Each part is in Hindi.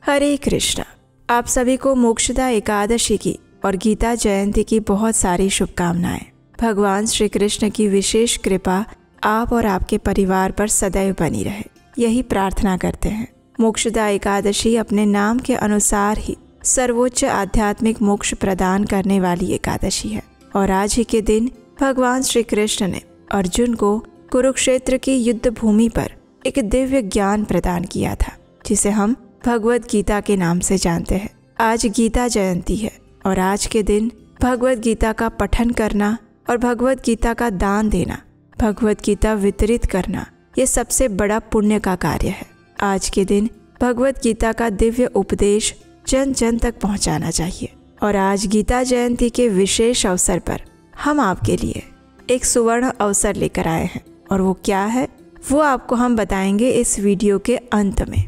हरे कृष्णा। आप सभी को मोक्षदा एकादशी की और गीता जयंती की बहुत सारी शुभकामनाएं। भगवान श्री कृष्ण की विशेष कृपा आप और आपके परिवार पर सदैव बनी रहे, यही प्रार्थना करते हैं। मोक्षदा एकादशी अपने नाम के अनुसार ही सर्वोच्च आध्यात्मिक मोक्ष प्रदान करने वाली एकादशी है और आज ही के दिन भगवान श्री कृष्ण ने अर्जुन को कुरुक्षेत्र की युद्ध भूमि पर एक दिव्य ज्ञान प्रदान किया था, जिसे हम भगवद गीता के नाम से जानते हैं। आज गीता जयंती है और आज के दिन भगवद गीता का पठन करना और भगवद गीता का दान देना, भगवद गीता वितरित करना, ये सबसे बड़ा पुण्य का कार्य है। आज के दिन भगवद गीता का दिव्य उपदेश जन जन तक पहुंचाना चाहिए और आज गीता जयंती के विशेष अवसर पर हम आपके लिए एक सुवर्ण अवसर लेकर आए हैं और वो क्या है वो आपको हम बताएंगे इस वीडियो के अंत में।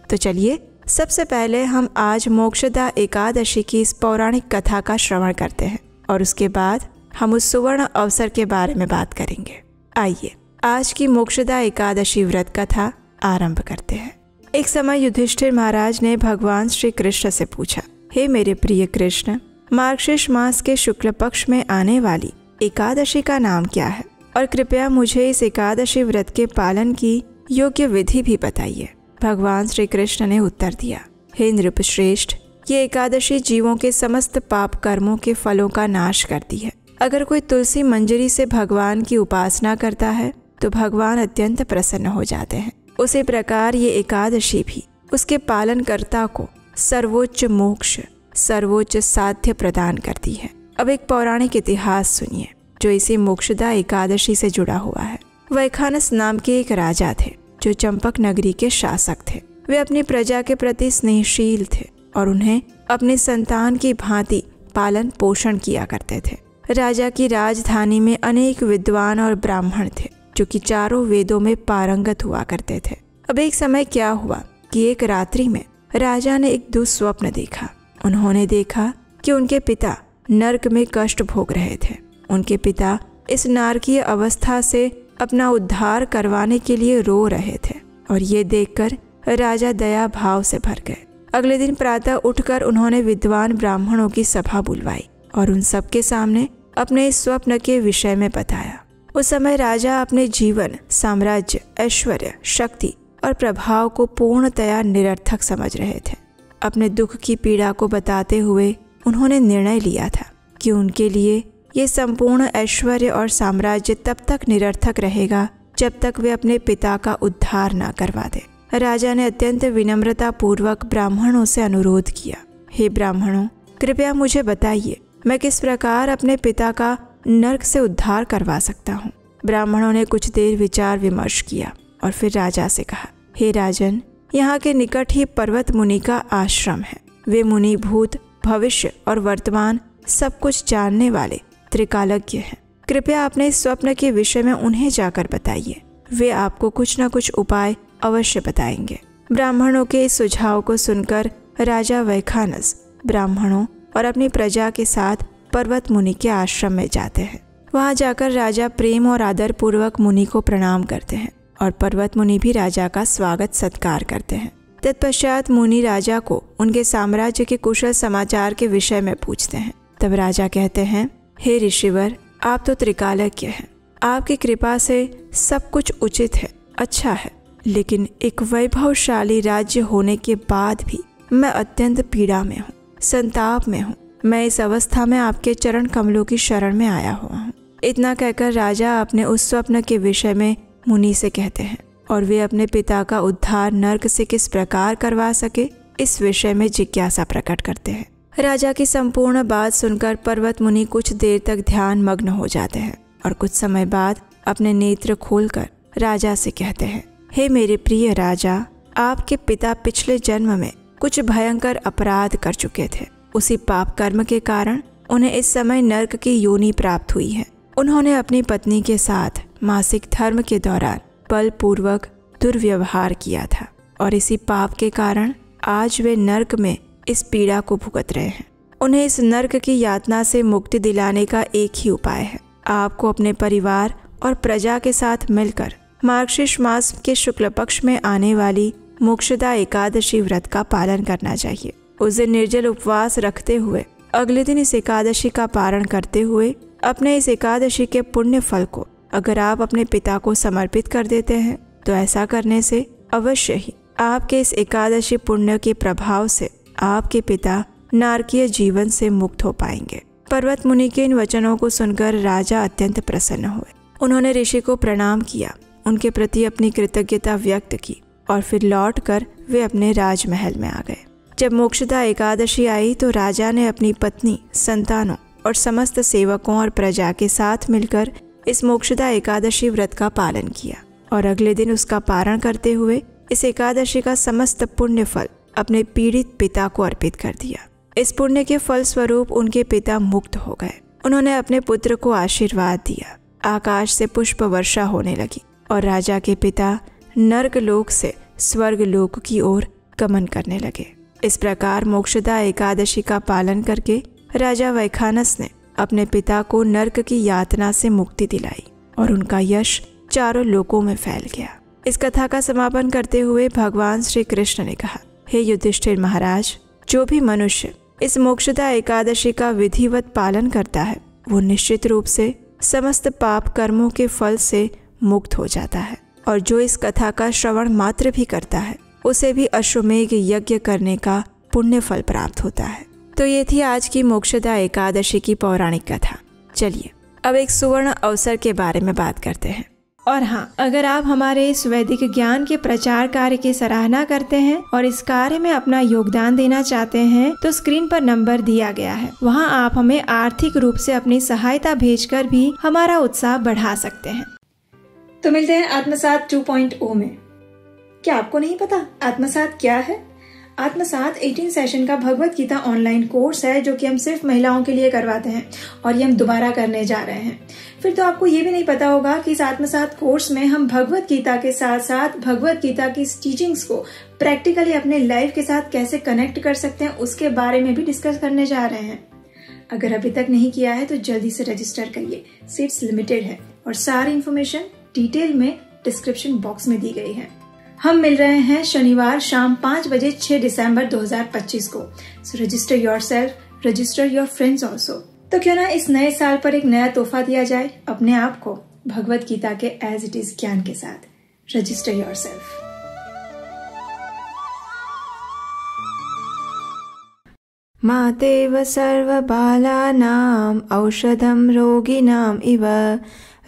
तो चलिए सबसे पहले हम आज मोक्षदा एकादशी की इस पौराणिक कथा का श्रवण करते हैं और उसके बाद हम उस सुवर्ण अवसर के बारे में बात करेंगे। आइए आज की मोक्षदा एकादशी व्रत कथा आरंभ करते हैं। एक समय युधिष्ठिर महाराज ने भगवान श्री कृष्ण से पूछा, हे मेरे प्रिय कृष्ण, मार्गशीर्ष मास के शुक्ल पक्ष में आने वाली एकादशी का नाम क्या है और कृपया मुझे इस एकादशी व्रत के पालन की योग्य विधि भी बताइए। भगवान श्री कृष्ण ने उत्तर दिया, हे नृपश्रेष्ठ, ये एकादशी जीवों के समस्त पाप कर्मों के फलों का नाश करती है। अगर कोई तुलसी मंजरी से भगवान की उपासना करता है तो भगवान अत्यंत प्रसन्न हो जाते हैं। उसी प्रकार ये एकादशी भी उसके पालनकर्ता को सर्वोच्च मोक्ष, सर्वोच्च साध्य प्रदान करती है। अब एक पौराणिक इतिहास सुनिए जो इसी मोक्षदा एकादशी से जुड़ा हुआ है। वैखानस नाम के एक राजा थे जो चंपक नगरी के शासक थे। वे अपनी प्रजा के प्रति स्नेहशील थे और उन्हें अपनी संतान की भांति पालन पोषण किया करते थे। राजा की राजधानी में अनेक विद्वान और ब्राह्मण थे जो कि चारों वेदों में पारंगत हुआ करते थे। अब एक समय क्या हुआ कि एक रात्रि में राजा ने एक दुस्वप्न देखा। उन्होंने देखा कि उनके पिता नरक में कष्ट भोग रहे थे। उनके पिता इस नारकीय अवस्था से अपना उद्धार करवाने के लिए रो रहे थे और ये देखकर राजा दया भाव से भर गए। अगले दिन प्रातः उठकर उन्होंने विद्वान ब्राह्मणों की सभा बुलवाई और उन सबके सामने अपने इस स्वप्न के विषय में बताया। उस समय राजा अपने जीवन, साम्राज्य, ऐश्वर्य, शक्ति और प्रभाव को पूर्णतया निरर्थक समझ रहे थे। अपने दुख की पीड़ा को बताते हुए उन्होंने निर्णय लिया था कि उनके लिए ये संपूर्ण ऐश्वर्य और साम्राज्य तब तक निरर्थक रहेगा जब तक वे अपने पिता का उद्धार न करवा दे। राजा ने अत्यंत विनम्रता पूर्वक ब्राह्मणों से अनुरोध किया, हे ब्राह्मणों, कृपया मुझे बताइए मैं किस प्रकार अपने पिता का नरक से उद्धार करवा सकता हूँ। ब्राह्मणों ने कुछ देर विचार विमर्श किया और फिर राजा से कहा, हे राजन, यहाँ के निकट ही पर्वत मुनि का आश्रम है। वे मुनि भूत, भविष्य और वर्तमान सब कुछ जानने वाले त्रिकालज्ञ हैं। कृपया अपने इस स्वप्न के विषय में उन्हें जाकर बताइए। वे आपको कुछ न कुछ उपाय अवश्य बताएंगे। ब्राह्मणों के इस सुझाव को सुनकर राजा वैखानस ब्राह्मणों और अपनी प्रजा के साथ पर्वत मुनि के आश्रम में जाते हैं। वहां जाकर राजा प्रेम और आदर पूर्वक मुनि को प्रणाम करते हैं और पर्वत मुनि भी राजा का स्वागत सत्कार करते हैं। तत्पश्चात मुनि राजा को उनके साम्राज्य के कुशल समाचार के विषय में पूछते हैं। तब राजा कहते हैं, हे ऋषिवर, आप तो त्रिकालज्ञ हैं। आपकी कृपा से सब कुछ उचित है, अच्छा है, लेकिन एक वैभवशाली राज्य होने के बाद भी मैं अत्यंत पीड़ा में हूँ, संताप में हूँ। मैं इस अवस्था में आपके चरण कमलों की शरण में आया हुआ हूँ। इतना कहकर राजा अपने उस स्वप्न के विषय में मुनि से कहते हैं और वे अपने पिता का उद्धार नरक से किस प्रकार करवा सके इस विषय में जिज्ञासा प्रकट करते हैं। राजा की संपूर्ण बात सुनकर पर्वत मुनि कुछ देर तक ध्यान मग्न हो जाते हैं और कुछ समय बाद अपने नेत्र खोलकर राजा से कहते हैं, हे मेरे प्रिय राजा, आपके पिता पिछले जन्म में कुछ भयंकर अपराध कर चुके थे। उसी पाप कर्म के कारण उन्हें इस समय नरक की योनि प्राप्त हुई है। उन्होंने अपनी पत्नी के साथ मासिक धर्म के दौरान बलपूर्वक दुर्व्यवहार किया था और इसी पाप के कारण आज वे नरक में इस पीड़ा को भुगत रहे हैं। उन्हें इस नरक की यातना से मुक्ति दिलाने का एक ही उपाय है। आपको अपने परिवार और प्रजा के साथ मिलकर मार्गशीर्ष मास के शुक्ल पक्ष में आने वाली मोक्षदा एकादशी व्रत का पालन करना चाहिए। उस दिन निर्जल उपवास रखते हुए अगले दिन इस एकादशी का पारण करते हुए अपने इस एकादशी के पुण्य फल को अगर आप अपने पिता को समर्पित कर देते हैं तो ऐसा करने से अवश्य ही आपके इस एकादशी पुण्य के प्रभाव से आपके पिता नारकीय जीवन से मुक्त हो पाएंगे। पर्वत मुनि के इन वचनों को सुनकर राजा अत्यंत प्रसन्न हुए। उन्होंने ऋषि को प्रणाम किया, उनके प्रति अपनी कृतज्ञता व्यक्त की और फिर लौटकर वे अपने राजमहल में आ गए। जब मोक्षदा एकादशी आई तो राजा ने अपनी पत्नी, संतानों और समस्त सेवकों और प्रजा के साथ मिलकर इस मोक्षदा एकादशी व्रत का पालन किया और अगले दिन उसका पारण करते हुए इस एकादशी का समस्त पुण्य फल अपने पीड़ित पिता को अर्पित कर दिया। इस पुण्य के फल स्वरूप उनके पिता मुक्त हो गए। उन्होंने अपने पुत्र को आशीर्वाद दिया। आकाश से पुष्प वर्षा होने लगी और राजा के पिता नर्क लोक से स्वर्ग लोक की ओर गमन करने लगे। इस प्रकार मोक्षदा एकादशी का पालन करके राजा वैखानस ने अपने पिता को नर्क की यातना से मुक्ति दिलाई और उनका यश चारों लोकों में फैल गया। इस कथा का समापन करते हुए भगवान श्री कृष्ण ने कहा, हे युधिष्ठिर महाराज, जो भी मनुष्य इस मोक्षदा एकादशी का विधिवत पालन करता है वो निश्चित रूप से समस्त पाप कर्मों के फल से मुक्त हो जाता है और जो इस कथा का श्रवण मात्र भी करता है उसे भी अश्वमेघ यज्ञ करने का पुण्य फल प्राप्त होता है। तो ये थी आज की मोक्षदा एकादशी की पौराणिक कथा। चलिए अब एक सुवर्ण अवसर के बारे में बात करते हैं। और हाँ, अगर आप हमारे इस वैदिक ज्ञान के प्रचार कार्य की सराहना करते हैं और इस कार्य में अपना योगदान देना चाहते हैं तो स्क्रीन पर नंबर दिया गया है, वहाँ आप हमें आर्थिक रूप से अपनी सहायता भेजकर भी हमारा उत्साह बढ़ा सकते हैं। तो मिलते हैं आत्मसात 2.0 में। क्या आपको नहीं पता आत्मसात क्या है? आत्मसात 18 सेशन का भगवत गीता ऑनलाइन कोर्स है जो कि हम सिर्फ महिलाओं के लिए करवाते हैं और ये हम दोबारा करने जा रहे हैं। फिर तो आपको ये भी नहीं पता होगा कि इस आत्मसात कोर्स में हम भगवत गीता के साथ साथ भगवत गीता की टीचिंग्स को प्रैक्टिकली अपने लाइफ के साथ कैसे कनेक्ट कर सकते हैं उसके बारे में भी डिस्कस करने जा रहे हैं। अगर अभी तक नहीं किया है तो जल्दी से रजिस्टर करिए, सीट्स लिमिटेड है और सारी इन्फॉर्मेशन डिटेल में डिस्क्रिप्शन बॉक्स में दी गई है। हम मिल रहे हैं शनिवार शाम 5 बजे 6 दिसंबर 2025 को। So register yourself, register your friends also. तो क्यों ना इस नए साल पर एक नया तोहफा दिया जाए अपने आप को भगवत गीता के एज इट इज ज्ञान के साथ। Register yourself. मातेव सर्वबालानां औषधं रोगिणाम् इव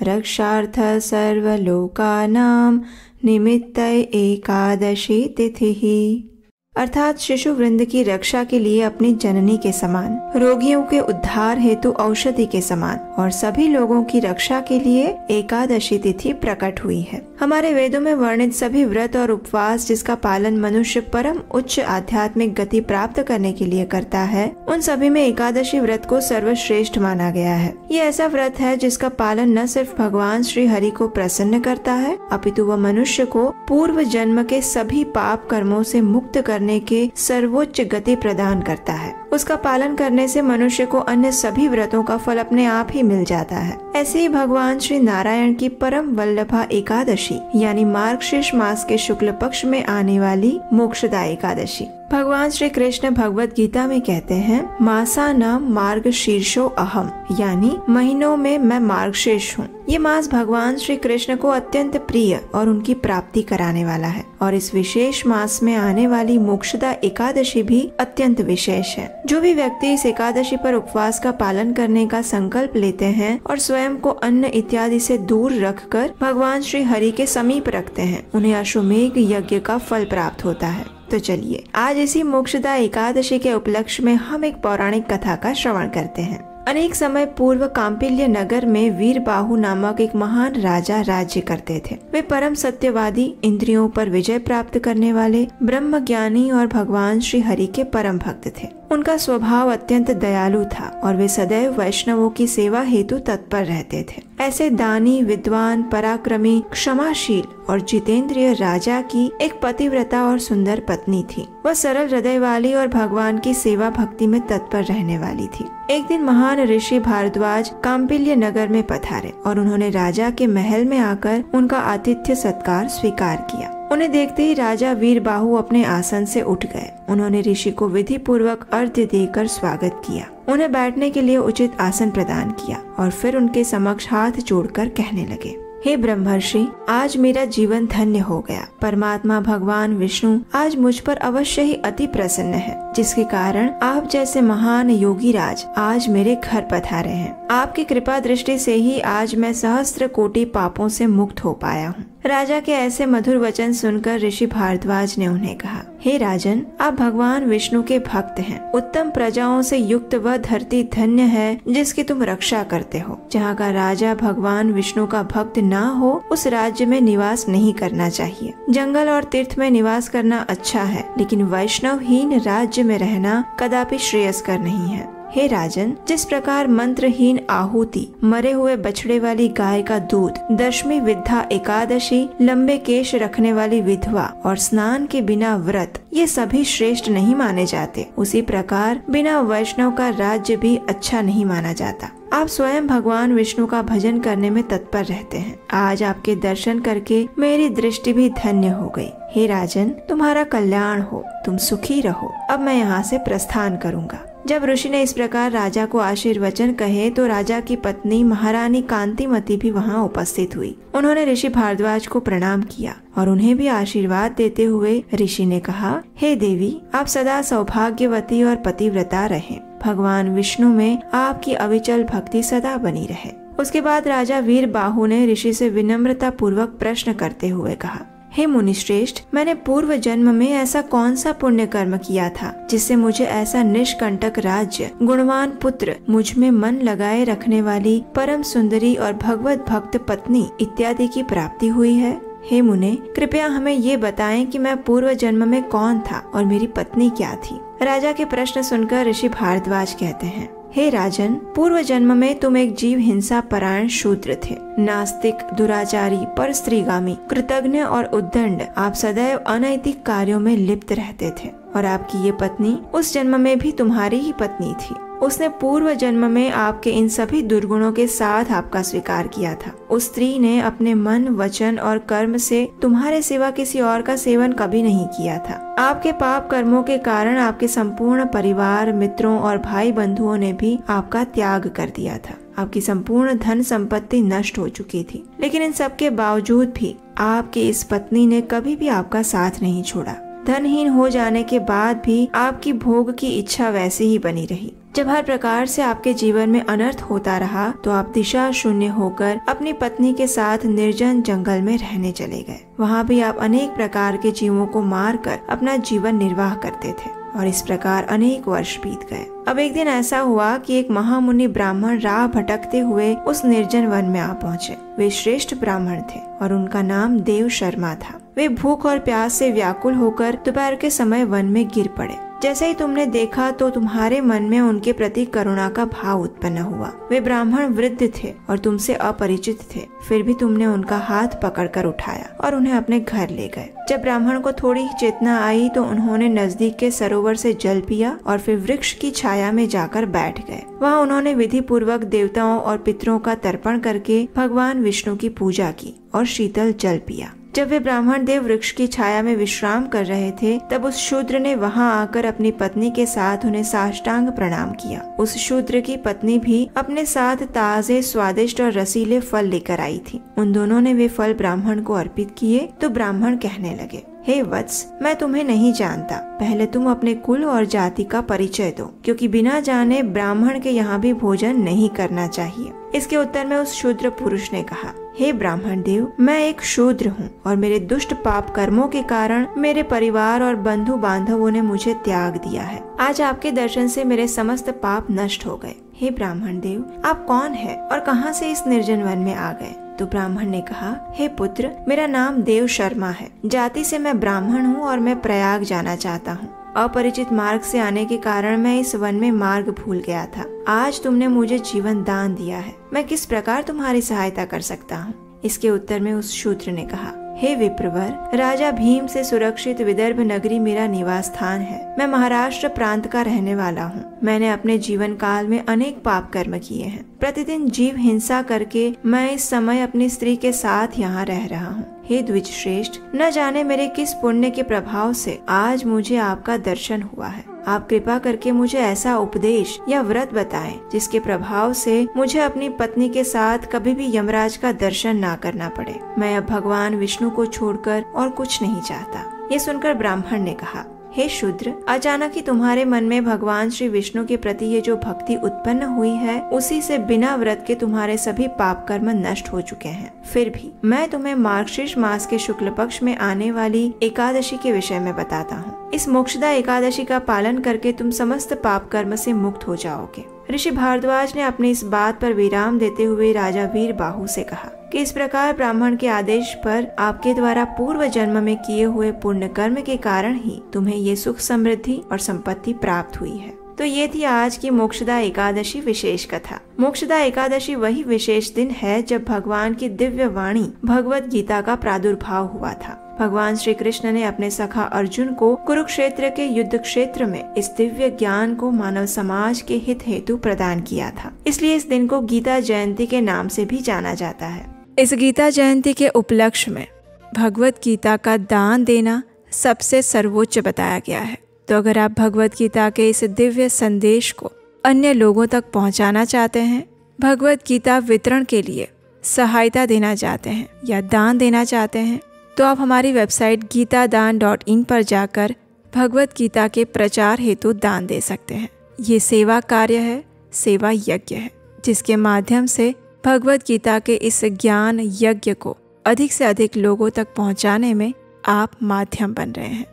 रक्षार्थ सर्वलोकानां निमित्तय एकादशी तिथि। अर्थात शिशु वृंद की रक्षा के लिए अपनी जननी के समान, रोगियों के उद्धार हेतु औषधि के समान और सभी लोगों की रक्षा के लिए एकादशी तिथि प्रकट हुई है। हमारे वेदों में वर्णित सभी व्रत और उपवास जिसका पालन मनुष्य परम उच्च आध्यात्मिक गति प्राप्त करने के लिए करता है, उन सभी में एकादशी व्रत को सर्वश्रेष्ठ माना गया है। ये ऐसा व्रत है जिसका पालन न सिर्फ भगवान श्री हरि को प्रसन्न करता है अपितु वह मनुष्य को पूर्व जन्म के सभी पाप कर्मों से मुक्त करने के सर्वोच्च गति प्रदान करता है। उसका पालन करने से मनुष्य को अन्य सभी व्रतों का फल अपने आप ही मिल जाता है। ऐसे ही भगवान श्री नारायण की परम वल्लभा एकादशी यानी मार्गशीर्ष मास के शुक्ल पक्ष में आने वाली मोक्षदा एकादशी। भगवान श्री कृष्ण भगवत गीता में कहते हैं, मासा नाम मार्गशीर्षो अहम, यानी महीनों में मैं मार्गशीर्ष हूँ। ये मास भगवान श्री कृष्ण को अत्यंत प्रिय और उनकी प्राप्ति कराने वाला है और इस विशेष मास में आने वाली मोक्षदा एकादशी भी अत्यंत विशेष है। जो भी व्यक्ति इस एकादशी पर उपवास का पालन करने का संकल्प लेते हैं और स्वयं को अन्न इत्यादि से दूर रखकर भगवान श्री हरि के समीप रखते हैं, उन्हें अश्वमेघ यज्ञ का फल प्राप्त होता है। तो चलिए आज इसी मोक्षदा एकादशी के उपलक्ष्य में हम एक पौराणिक कथा का श्रवण करते हैं। अनेक समय पूर्व कांपिल्य नगर में वीरबाहु नामक एक महान राजा राज्य करते थे। वे परम सत्यवादी, इंद्रियों पर विजय प्राप्त करने वाले, ब्रह्म ज्ञानी और भगवान श्री हरि के परम भक्त थे। उनका स्वभाव अत्यंत दयालु था और वे सदैव वैष्णवों की सेवा हेतु तत्पर रहते थे। ऐसे दानी, विद्वान, पराक्रमी, क्षमाशील और जितेंद्रिय राजा की एक पतिव्रता और सुंदर पत्नी थी। वह सरल हृदय वाली और भगवान की सेवा भक्ति में तत्पर रहने वाली थी। एक दिन महान ऋषि भारद्वाज कांपिल्य नगर में पधारे और उन्होंने राजा के महल में आकर उनका आतिथ्य सत्कार स्वीकार किया। उन्हें देखते ही राजा वीरबाहु अपने आसन से उठ गए। उन्होंने ऋषि को विधि पूर्वक अर्घ्य देकर स्वागत किया, उन्हें बैठने के लिए उचित आसन प्रदान किया और फिर उनके समक्ष हाथ जोड़कर कहने लगे, हे ब्रह्मर्षि, आज मेरा जीवन धन्य हो गया। परमात्मा भगवान विष्णु आज मुझ पर अवश्य ही अति प्रसन्न है, जिसके कारण आप जैसे महान योगी राज आज मेरे घर पधारे हैं। आपकी कृपा दृष्टि से ही आज मैं सहस्त्र कोटि पापों से मुक्त हो पाया हूँ। राजा के ऐसे मधुर वचन सुनकर ऋषि भारद्वाज ने उन्हें कहा, हे राजन, आप भगवान विष्णु के भक्त हैं। उत्तम प्रजाओं से युक्त वह धरती धन्य है जिसकी तुम रक्षा करते हो। जहाँ का राजा भगवान विष्णु का भक्त ना हो, उस राज्य में निवास नहीं करना चाहिए। जंगल और तीर्थ में निवास करना अच्छा है, लेकिन वैष्णवहीन राज्य में रहना कदापि श्रेयस्कर नहीं है। हे राजन, जिस प्रकार मंत्रहीन आहुति, मरे हुए बछड़े वाली गाय का दूध, दशमी विद्या एकादशी, लंबे केश रखने वाली विधवा और स्नान के बिना व्रत, ये सभी श्रेष्ठ नहीं माने जाते, उसी प्रकार बिना वैष्णव का राज्य भी अच्छा नहीं माना जाता। आप स्वयं भगवान विष्णु का भजन करने में तत्पर रहते हैं। आज आपके दर्शन करके मेरी दृष्टि भी धन्य हो गई। हे राजन, तुम्हारा कल्याण हो, तुम सुखी रहो। अब मैं यहाँ से प्रस्थान करूँगा। जब ऋषि ने इस प्रकार राजा को आशीर्वचन कहे तो राजा की पत्नी महारानी कांतिमती भी वहाँ उपस्थित हुई। उन्होंने ऋषि भारद्वाज को प्रणाम किया और उन्हें भी आशीर्वाद देते हुए ऋषि ने कहा, हे देवी, आप सदा सौभाग्यवती और पतिव्रता रहें। भगवान विष्णु में आपकी अविचल भक्ति सदा बनी रहे। उसके बाद राजा वीरबाहु ने ऋषि से विनम्रता पूर्वक प्रश्न करते हुए कहा, हे मुनिश्रेष्ठ, मैंने पूर्व जन्म में ऐसा कौन सा पुण्य कर्म किया था जिससे मुझे ऐसा निष्कंटक राज्य, गुणवान पुत्र, मुझ में मन लगाए रखने वाली परम सुंदरी और भगवत भक्त पत्नी इत्यादि की प्राप्ति हुई है? हे मुने, कृपया हमें ये बताएं कि मैं पूर्व जन्म में कौन था और मेरी पत्नी क्या थी। राजा के प्रश्न सुनकर ऋषि भारद्वाज कहते हैं, हे राजन, पूर्व जन्म में तुम एक जीव हिंसा परायण शूद्र थे। नास्तिक, दुराचारी, परस्त्रीगामी, कृतज्ञ और उद्दंड, आप सदैव अनैतिक कार्यों में लिप्त रहते थे और आपकी ये पत्नी उस जन्म में भी तुम्हारी ही पत्नी थी। उसने पूर्व जन्म में आपके इन सभी दुर्गुणों के साथ आपका स्वीकार किया था। उस स्त्री ने अपने मन, वचन और कर्म से तुम्हारे सिवा किसी और का सेवन कभी नहीं किया था। आपके पाप कर्मों के कारण आपके संपूर्ण परिवार, मित्रों और भाई बंधुओं ने भी आपका त्याग कर दिया था। आपकी संपूर्ण धन संपत्ति नष्ट हो चुकी थी, लेकिन इन सब के बावजूद भी आपकी इस पत्नी ने कभी भी आपका साथ नहीं छोड़ा। धनहीन हो जाने के बाद भी आपकी भोग की इच्छा वैसे ही बनी रही। जब हर प्रकार से आपके जीवन में अनर्थ होता रहा तो आप दिशा शून्य होकर अपनी पत्नी के साथ निर्जन जंगल में रहने चले गए। वहाँ भी आप अनेक प्रकार के जीवों को मारकर अपना जीवन निर्वाह करते थे और इस प्रकार अनेक वर्ष बीत गए। अब एक दिन ऐसा हुआ कि एक महामुनि ब्राह्मण राह भटकते हुए उस निर्जन वन में आ पहुँचे। वे श्रेष्ठ ब्राह्मण थे और उनका नाम देव शर्मा था। वे भूख और प्यास से व्याकुल होकर दोपहर के समय वन में गिर पड़े। जैसे ही तुमने देखा तो तुम्हारे मन में उनके प्रति करुणा का भाव उत्पन्न हुआ। वे ब्राह्मण वृद्ध थे और तुमसे अपरिचित थे, फिर भी तुमने उनका हाथ पकड़कर उठाया और उन्हें अपने घर ले गए। जब ब्राह्मण को थोड़ी चेतना आई तो उन्होंने नजदीक के सरोवर से जल पिया और फिर वृक्ष की छाया में जाकर बैठ गए। वहाँ उन्होंने विधि पूर्वक देवताओं और पितरों का तर्पण करके भगवान विष्णु की पूजा की और शीतल जल पिया। जब वे ब्राह्मण देव वृक्ष की छाया में विश्राम कर रहे थे तब उस शूद्र ने वहां आकर अपनी पत्नी के साथ उन्हें साष्टांग प्रणाम किया। उस शूद्र की पत्नी भी अपने साथ ताजे, स्वादिष्ट और रसीले फल लेकर आई थी। उन दोनों ने वे फल ब्राह्मण को अर्पित किए तो ब्राह्मण कहने लगे, हे वत्स, मैं तुम्हें नहीं जानता। पहले तुम अपने कुल और जाति का परिचय दो, क्योंकि बिना जाने ब्राह्मण के यहाँ भी भोजन नहीं करना चाहिए। इसके उत्तर में उस शूद्र पुरुष ने कहा, हे ब्राह्मण देव, मैं एक शूद्र हूँ और मेरे दुष्ट पाप कर्मों के कारण मेरे परिवार और बंधु बांधवों ने मुझे त्याग दिया है। आज आपके दर्शन से मेरे समस्त पाप नष्ट हो गए। हे ब्राह्मण देव, आप कौन है और कहाँ से इस निर्जन वन में आ गए? तो ब्राह्मण ने कहा, हे पुत्र, मेरा नाम देव शर्मा है। जाति से मैं ब्राह्मण हूँ और मैं प्रयाग जाना चाहता हूँ। अपरिचित मार्ग से आने के कारण मैं इस वन में मार्ग भूल गया था। आज तुमने मुझे जीवन दान दिया है, मैं किस प्रकार तुम्हारी सहायता कर सकता हूँ? इसके उत्तर में उस शूद्र ने कहा, हे विप्रवर, राजा भीम से सुरक्षित विदर्भ नगरी मेरा निवास स्थान है। मैं महाराष्ट्र प्रांत का रहने वाला हूँ। मैंने अपने जीवन काल में अनेक पाप कर्म किए हैं। प्रतिदिन जीव हिंसा करके मैं इस समय अपनी स्त्री के साथ यहाँ रह रहा हूँ। हे द्विज श्रेष्ठ, न जाने मेरे किस पुण्य के प्रभाव से आज मुझे आपका दर्शन हुआ है। आप कृपा करके मुझे ऐसा उपदेश या व्रत बताएं जिसके प्रभाव से मुझे अपनी पत्नी के साथ कभी भी यमराज का दर्शन ना करना पड़े। मैं अब भगवान विष्णु को छोड़कर और कुछ नहीं चाहता। ये सुनकर ब्राह्मण ने कहा, हे शूद्र, अचानक ही तुम्हारे मन में भगवान श्री विष्णु के प्रति ये जो भक्ति उत्पन्न हुई है, उसी से बिना व्रत के तुम्हारे सभी पाप कर्म नष्ट हो चुके हैं। फिर भी मैं तुम्हें मार्गशीर्ष मास के शुक्ल पक्ष में आने वाली एकादशी के विषय में बताता हूँ। इस मोक्षदा एकादशी का पालन करके तुम समस्त पाप कर्म से मुक्त हो जाओगे। ऋषि भारद्वाज ने अपनी इस बात पर विराम देते हुए राजा वीर बाहु से कहा कि इस प्रकार ब्राह्मण के आदेश पर आपके द्वारा पूर्व जन्म में किए हुए पुण्य कर्म के कारण ही तुम्हें ये सुख समृद्धि और संपत्ति प्राप्त हुई है। तो ये थी आज की मोक्षदा एकादशी विशेष कथा। मोक्षदा एकादशी वही विशेष दिन है जब भगवान की दिव्य वाणी भगवत गीता का प्रादुर्भाव हुआ था। भगवान श्री कृष्ण ने अपने सखा अर्जुन को कुरुक्षेत्र के युद्ध क्षेत्र में इस दिव्य ज्ञान को मानव समाज के हित हेतु प्रदान किया था। इसलिए इस दिन को गीता जयंती के नाम से भी जाना जाता है। इस गीता जयंती के उपलक्ष्य में भगवत गीता का दान देना सबसे सर्वोच्च बताया गया है। तो अगर आप भगवत गीता के इस दिव्य संदेश को अन्य लोगों तक पहुंचाना चाहते हैं, भगवत गीता वितरण के लिए सहायता देना चाहते हैं या दान देना चाहते हैं, तो आप हमारी वेबसाइट गीतादान.in पर जाकर भगवत गीता के प्रचार हेतु दान दे सकते हैं। ये सेवा कार्य है, सेवा यज्ञ है, जिसके माध्यम से भगवत गीता के इस ज्ञान यज्ञ को अधिक से अधिक लोगों तक पहुंचाने में आप माध्यम बन रहे हैं।